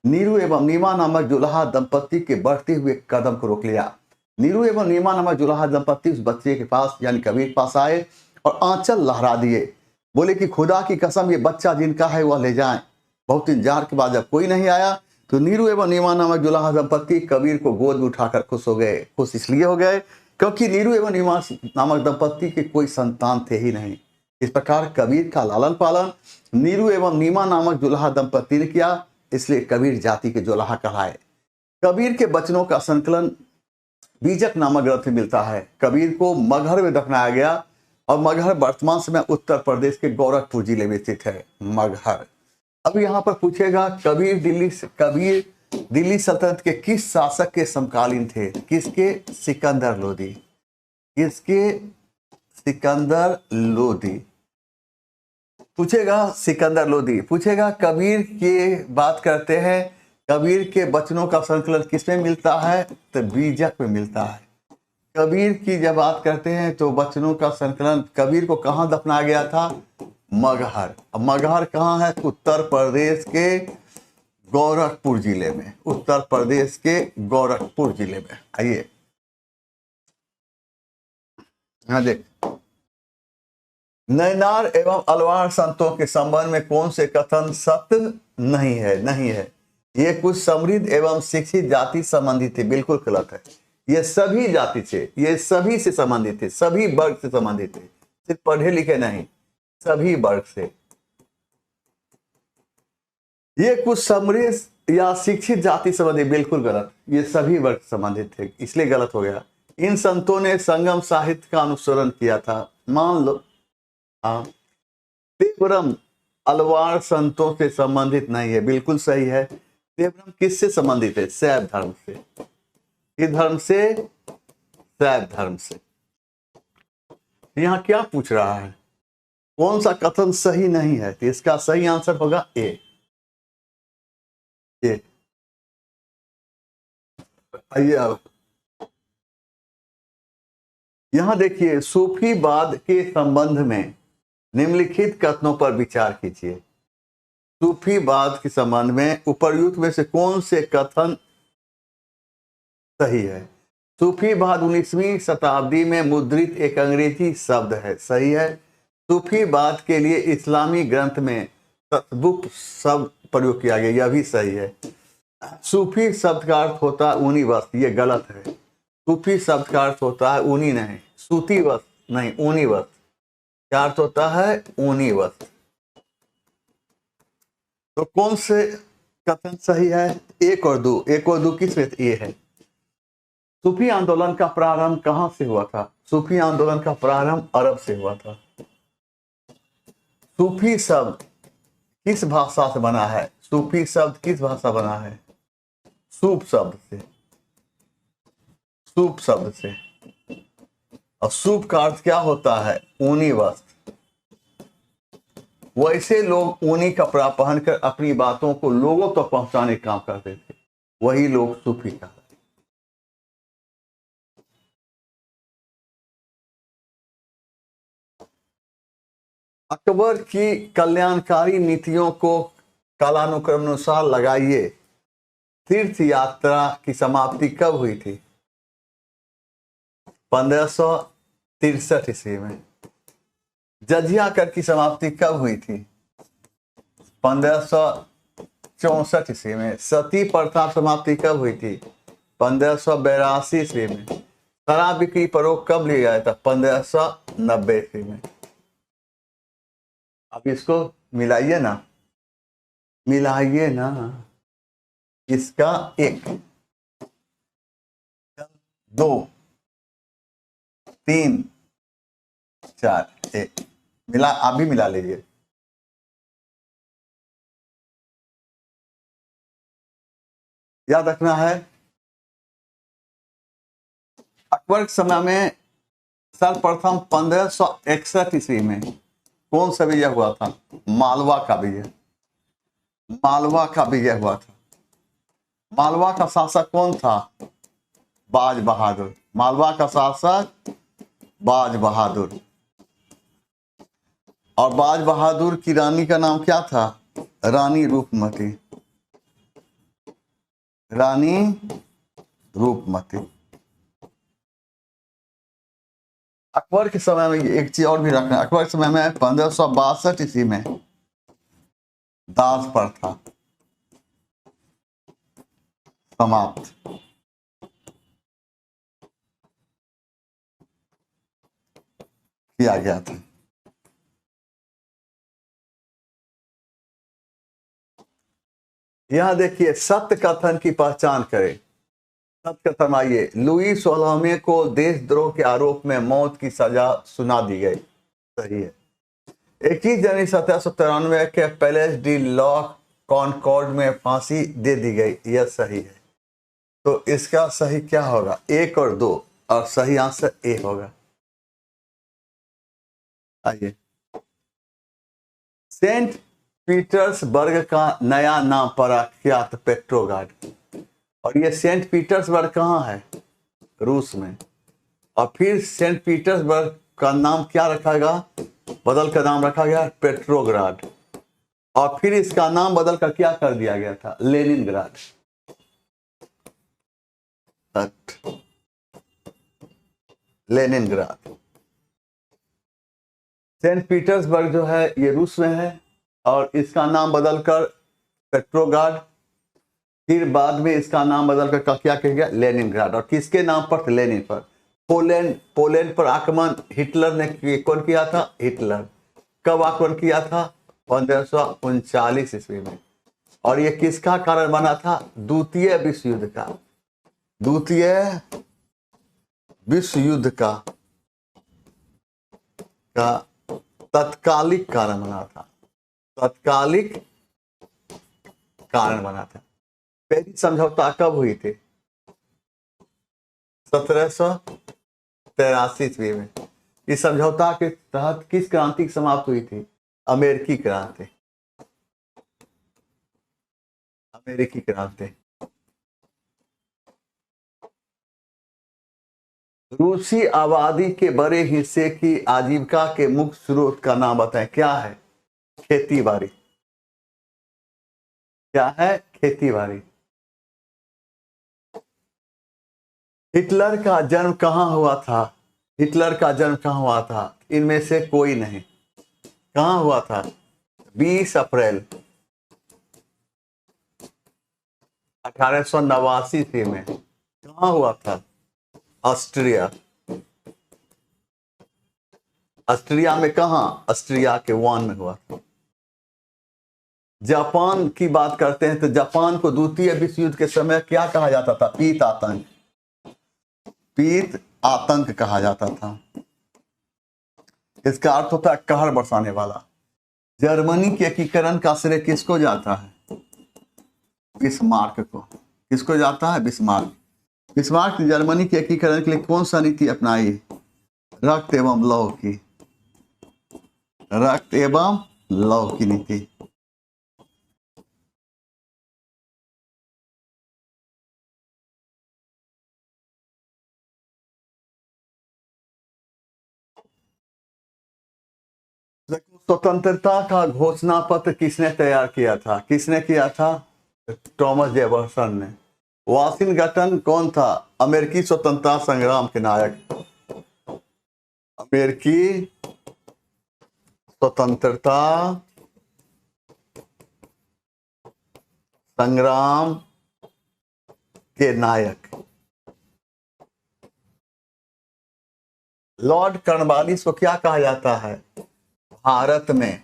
Speaker 1: नीरू एवं नीमा नामक जुलाहा दंपत्ति के बढ़ते हुए कदम को रोक लिया। नीरू एवं नीमा नामक जुलाहा दंपत्ति उस बच्चे के पास यानी कबीर के पास आए और आंचल लहरा दिए। बोले कि खुदा की कसम, ये बच्चा जिनका है वह ले जाएं। बहुत इंतजार के बाद जब कोई नहीं आया, तो नीरू एवं नीमा नामक जुलाहा दंपत्ति कबीर को गोद में उठाकर खुश हो गए। खुश इसलिए हो गए क्योंकि नीरू एवं नीमा नामक दंपत्ति के कोई संतान थे ही नहीं। इस प्रकार कबीर का लालन पालन नीरू एवं नीमा नामक जुलाहा दंपत्ति ने किया, इसलिए कबीर जाति के जुलाहा कहलाए। कबीर के वचनों का संकलन बीजक नामक ग्रंथ में मिलता है। कबीर को मगहर में दफनाया गया और मगहर वर्तमान समय उत्तर प्रदेश के गोरखपुर जिले में स्थित है। मगहर। अब यहाँ पर पूछेगा कबीर दिल्ली सल्तनत के किस शासक के समकालीन थे? किसके? सिकंदर लोदी। किसके? सिकंदर लोदी। पूछेगा सिकंदर लोदी। पूछेगा कबीर की बात करते हैं, कबीर के वचनों का संकलन किसमें मिलता है? तो बीजक में मिलता है। कबीर की जब बात करते हैं तो वचनों का संकलन कबीर को कहाँ दफनाया गया था? मगहर। अब मगहर कहाँ है? उत्तर प्रदेश के गोरखपुर जिले में। उत्तर प्रदेश के गोरखपुर जिले में। आइए हाँ देख, नैनार एवं अलवार संतों के संबंध में कौन से कथन सत्य नहीं है? ये कुछ समृद्ध एवं शिक्षित जाति संबंधित थे। बिल्कुल गलत है। ये सभी जाति से, ये सभी से संबंधित थे, सभी वर्ग से संबंधित थे, सिर्फ पढ़े लिखे नहीं, सभी वर्ग से। ये कुछ समृद्ध या शिक्षित जाति संबंधित, बिल्कुल गलत। ये सभी वर्ग से संबंधित थे, इसलिए गलत हो गया। इन संतों ने संगम साहित्य का अनुसरण किया था। मान लो देवरम अलवार संतों से संबंधित नहीं है, बिल्कुल सही है। देवरम किससे संबंधित है? शैव धर्म से। किस धर्म से? शैव धर्म से। यहाँ क्या पूछ रहा है? कौन सा कथन सही नहीं है? तो इसका सही आंसर होगा ए। आइए अब यहां देखिए, सूफीवाद के संबंध में निम्नलिखित कथनों पर विचार कीजिए। सूफीवाद के संबंध में उपर्युक्त में से कौन से कथन सही है? सूफीवाद 19वीं शताब्दी में मुद्रित एक अंग्रेजी शब्द है, सही है। सूफीवाद के लिए इस्लामी ग्रंथ में तसव्वुफ शब्द प्रयोग किया गया, यह भी सही है। सूफी शब्द का अर्थ होता है ऊनी वस्त्र, ये गलत है। सूफी शब्द का अर्थ होता है ऊनी नहीं, सूती वस्त्र नहीं, ऊनी वस्त्र। क्या अर्थ होता है? ऊनी वस्त्र। तो कौन से कथन सही है? एक और दो। एक और दो किस में? ये है। सूफी आंदोलन का प्रारंभ कहां से हुआ था? सूफी आंदोलन का प्रारंभ अरब से हुआ था। सूफी शब्द किस भाषा से बना है? सूफी शब्द किस भाषा बना है? सूफ शब्द से। सूफ शब्द से। और सूफ का अर्थ क्या होता है? ऊनी वस्त्र। वैसे लोग ऊनी कपड़ा पहनकर अपनी बातों को लोगों तक पहुंचाने का काम करते थे, वही लोग सूफी कहलाते। अकबर की कल्याणकारी नीतियों को कालानुक्रम अनुसार लगाइए। तीर्थ यात्रा की समाप्ति कब हुई थी? 1563 ईस्वी में। जजिया कर की समाप्ति कब हुई थी? 1564 ईस्वी में। सती प्रथा समाप्ति कब हुई थी? 1582 ईस्वी में। शराब बिक्री पर रोक कब लिया गया था? 1590 ईस्वी में। अब इसको मिलाइए ना, मिलाइए ना। इसका 1 2 3 4 1 मिला। आप भी मिला लीजिए। याद रखना है, अकबर के समय में सर्वप्रथम 1561 ईस्वी में कौन सा विजय हुआ था? मालवा का विजय। मालवा का विजय हुआ था। मालवा का शासक कौन था? बाज बहादुर। मालवा का शासक बाज बहादुर। और बाज बहादुर की रानी का नाम क्या था? रानी रूपमती। रानी रूपमती। अकबर के समय में एक चीज और भी रखना, अकबर के समय में 1562 ईस्वी में दास प्रथा। समाप्त किया गया था। यहां देखिए, सत्य कथन की पहचान करें। सत्य कथन, आइए, लुई 16वें को देशद्रोह के आरोप में मौत की सजा सुना दी गई। सही है। 21 जनवरी 1793 के पैलेस डी लॉ कॉनकॉर्ड में फांसी दे दी गई। यह सही है। तो इसका सही क्या होगा? 1 और 2, और सही आंसर ए होगा। आइए, सेंट पीटर्सबर्ग का नया नाम प्रख्यात पेट्रोग्राड। और ये सेंट पीटर्सबर्ग कहाँ है? रूस में। और फिर सेंट पीटर्सबर्ग का नाम क्या रखा गया? बदल का नाम रखा गया पेट्रोग्राड। और फिर इसका नाम बदल कर क्या कर दिया गया था? लेनिनग्राड। लेनिनग्राड। सेंट पीटर्सबर्ग जो है ये रूस में है, और इसका नाम बदलकर पेट्रोग्राड, फिर बाद में इसका नाम बदलकर क्या किया गया? लेनिनग्राड। और किसके नाम पर? लेनिन पर। पोलैंड पर आक्रमण हिटलर ने कौन किया था? हिटलर। कब आक्रमण किया था? 1539 ईस्वी में। और ये किसका कारण बना था? द्वितीय विश्व युद्ध का। द्वितीय विश्व युद्ध का तत्कालिक कारण बना था। तत्कालिक कारण बना था। पेरिस समझौता कब हुई थी? 1783 ईस्वी में। इस समझौता के तहत किस क्रांति की समाप्त हुई थी? अमेरिकी क्रांति। अमेरिकी क्रांति। रूसी आबादी के बड़े हिस्से की आजीविका के मुख्य स्रोत का नाम बताएं। क्या है? खेती बाड़ी। क्या है? खेती बाड़ी। हिटलर का जन्म कहां हुआ था? हिटलर का जन्म कहां हुआ था? इनमें से कोई नहीं। कहां हुआ था? 20 अप्रैल 1889 ईस्वी में। कहां हुआ था? ऑस्ट्रिया। ऑस्ट्रिया में कहां? ऑस्ट्रिया के वान में हुआ था। जापान की बात करते हैं तो जापान को द्वितीय विश्व युद्ध के समय क्या कहा जाता था? पीत आतंक। पीत आतंक कहा जाता था। इसका अर्थ होता है कहर बरसाने वाला। जर्मनी के एकीकरण का श्रेय किसको जाता है? बिस्मार्क को। किसको जाता है? बिस्मार्क। बिस्मार्क ने जर्मनी के एकीकरण के लिए कौन सा नीति अपनाई? रक्त एवं लौह की। रक्त एवं लौह की नीति। स्वतंत्रता का घोषणा पत्र किसने तैयार किया था? किसने किया था? थॉमस जेफरसन ने। वाशिंगटन कौन था? अमेरिकी स्वतंत्रता संग्राम के नायक। अमेरिकी स्वतंत्रता संग्राम के नायक। लॉर्ड कॉर्नवालिस को क्या कहा जाता है? भारत में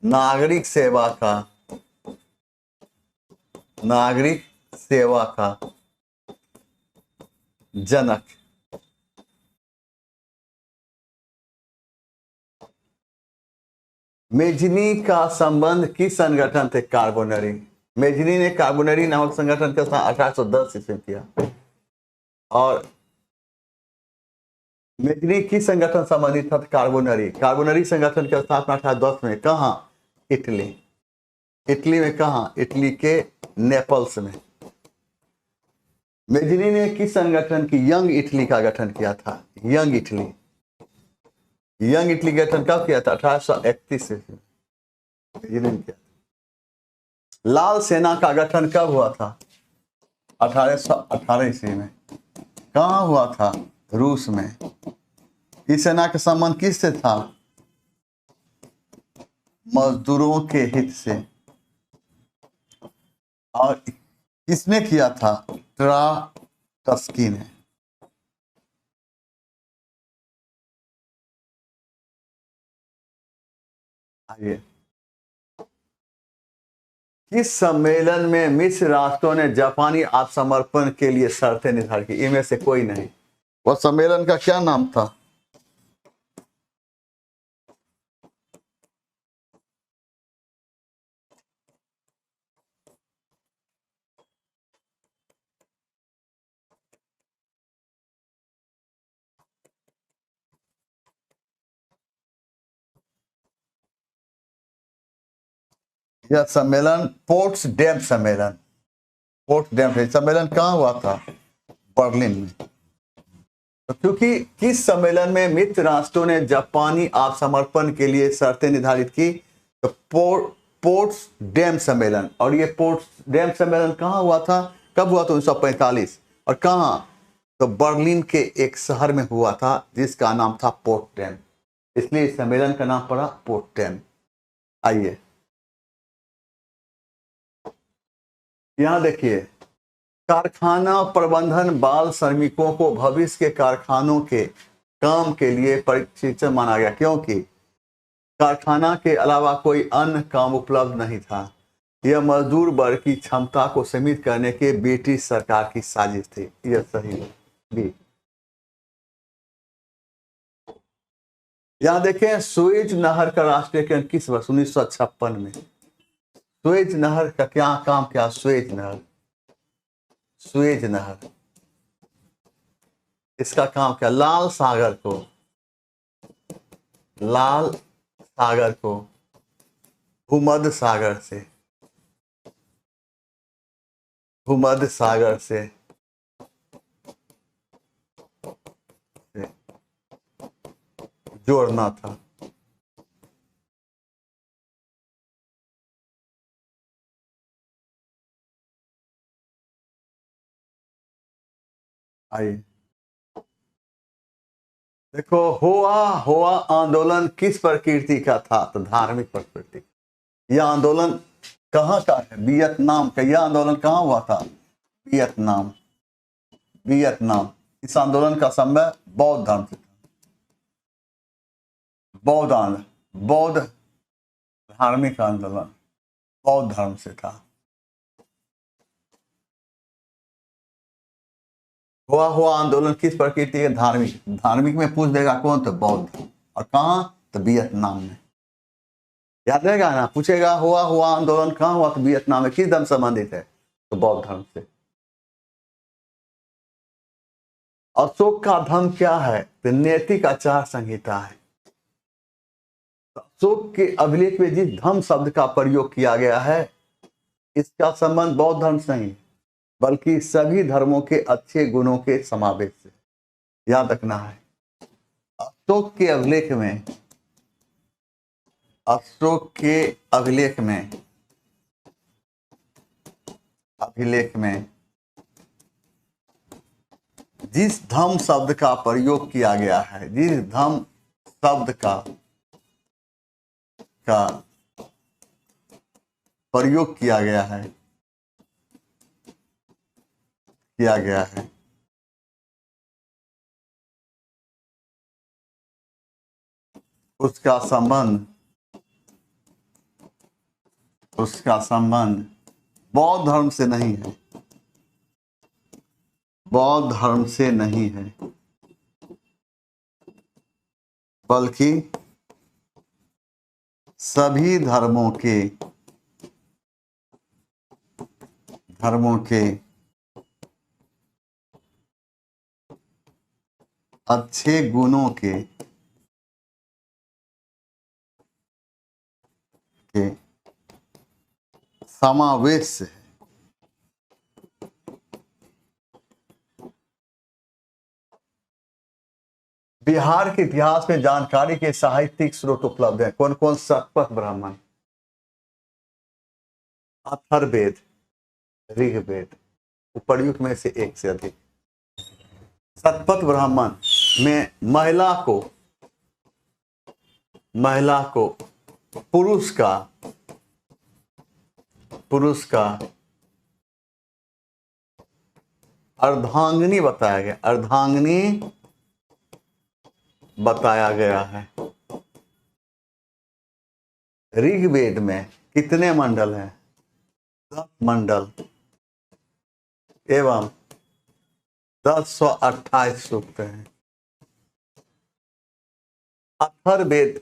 Speaker 1: नागरिक सेवा का जनक। मेजनी का संबंध किस संगठन से? कार्बोनरी। मेजनी ने कार्बोनरी नामक संगठन का स्थापना 1810 ईस्वी में किया। और मेजनी किस संगठन संबंधित था? कार्बोनरी। कार्बोनरी संगठन की स्थापना 1810 में। कहा? इटली। इटली में कहा? इटली के नेपल्स में। मेजनी ने किस संगठन की? यंग इटली का गठन किया था। Young Italy. यंग इटली गठन कब किया था? 1831 में मेजनी ने किया। लाल सेना का गठन कब हुआ था? 1818 ईस्वी में। कहां हुआ था? रूस में। इस सेना का संबंध किससे था? मजदूरों के हित से। और किसने किया था? ट्राटस्की ने। आइए, किस सम्मेलन में मिस्र राष्ट्रों ने जापानी आत्मसमर्पण के लिए शर्तें निर्धारित की? इनमें से कोई नहीं। वह सम्मेलन का क्या नाम था? यह सम्मेलन पोट्सडेम सम्मेलन, पोट्सडेम सम्मेलन कहाँ हुआ था? बर्लिन में। तो क्योंकि किस सम्मेलन में मित्र राष्ट्रों ने जापानी आत्मसमर्पण के लिए शर्तें निर्धारित की? तो पोट्सडेम सम्मेलन। और ये पोट्सडेम सम्मेलन कहाँ हुआ था? कब हुआ था? 1945। और कहाँ? तो बर्लिन के एक शहर में हुआ था जिसका नाम था पोट्सडेम, इसलिए इस सम्मेलन का नाम पड़ा पोट्सडेम। आइए, यहां देखिए, कारखाना प्रबंधन बाल श्रमिकों को भविष्य के कारखानों के काम के लिए प्रशिक्षण माना गया, क्योंकि कारखाना के अलावा कोई अन्य काम उपलब्ध नहीं था। यह मजदूर वर्ग की क्षमता को सीमित करने के ब्रिटिश सरकार की साजिश थी। यह सही भी। यहां देखें, सुएज नहर का राष्ट्रीयकरण किस वर्ष? 1956 में। सुएज नहर का क्या काम किया? सुएज नहर, सुएज नहर, इसका काम क्या? लाल सागर को भूमध्य सागर से जोड़ना था। आइए, देखो, होआ आंदोलन किस प्रकृति का था? तो धार्मिक प्रकृति। यह आंदोलन कहाँ का है? वियतनाम का। यह आंदोलन कहाँ हुआ था? वियतनाम। इस आंदोलन का समय बौद्ध धर्म से था। बौद्ध धार्मिक आंदोलन बौद्ध धर्म से था। हुआ आंदोलन किस प्रकृति है? धार्मिक में पूछ देगा कौन? तो बौद्ध। और कहाँ? तो वियतनाम में। याद रहेगा ना, पूछेगा हुआ आंदोलन कहाँ हुआ? तो वियतनाम में। किस धर्म संबंधित है? तो बौद्ध धर्म से। अशोक का धर्म क्या है? तो नैतिक आचार संहिता है। अशोक के अभिलेख में जिस धम्म शब्द का प्रयोग किया गया है, इसका संबंध बौद्ध धर्म से नहीं, बल्कि सभी धर्मों के अच्छे गुणों के समावेश से। याद रखना है, अशोक के अभिलेख में जिस धम्म शब्द का प्रयोग किया गया है, जिस धम्म शब्द का प्रयोग किया गया है उसका संबंध बौद्ध धर्म से नहीं है। बौद्ध धर्म से नहीं है, बल्कि सभी धर्मों के अच्छे गुणों के समावेश से है। बिहार के इतिहास में जानकारी के साहित्यिक स्रोत उपलब्ध हैं। कौन कौन? शतपथ ब्राह्मण, अथर्ववेद, ऋग्वेद, उपर्युक्त में से एक से अधिक। शतपथ ब्राह्मण में महिला को पुरुष का अर्धांगिनी बताया गया, अर्धांगिनी बताया गया है। ऋग्वेद में कितने मंडल हैं? 10 मंडल एवं 1028 सूक्त हैं। अथर्ववेद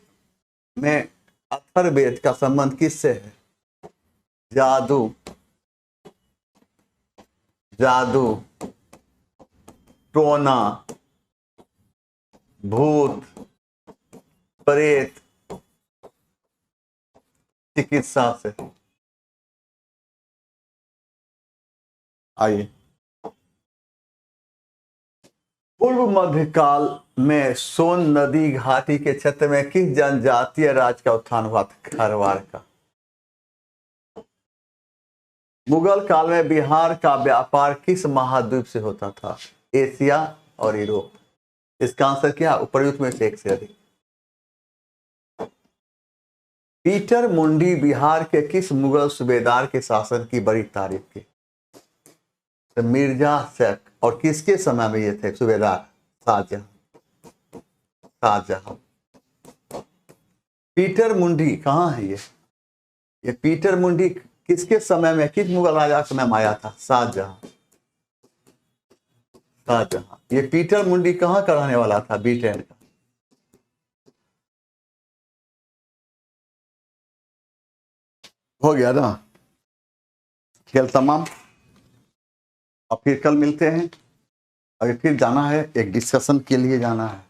Speaker 1: में, अथर्ववेद का संबंध किससे है? जादू, जादू, टोना, भूत, प्रेत, चिकित्सा से। आइए, पूर्व मध्यकाल में सोन नदी घाटी के क्षेत्र में किस जनजातीय राज्य का उत्थान हुआ था? खरवार का। मुगल काल में बिहार का व्यापार किस महाद्वीप से होता था? एशिया और यूरोप। इसका आंसर क्या? उपर्युक्त में से एक से अधिक। पीटर मुंडी बिहार के किस मुगल सूबेदार के शासन की बड़ी तारीफ की? तो मिर्जा शेख। और किसके समय में ये थे सूबेदार? शाहजहां, शाहजहां। पीटर मुंडी कहाँ है? ये पीटर मुंडी किसके समय में, किस मुगल राजा के समय में आया था? शाहजहां, शाहजहां। ये पीटर मुंडी कहाँ का रहने वाला था? ब्रिटेन का। हो गया ना खेल तमाम। अब फिर कल मिलते हैं। अगर फिर जाना है, एक डिस्कशन के लिए जाना है।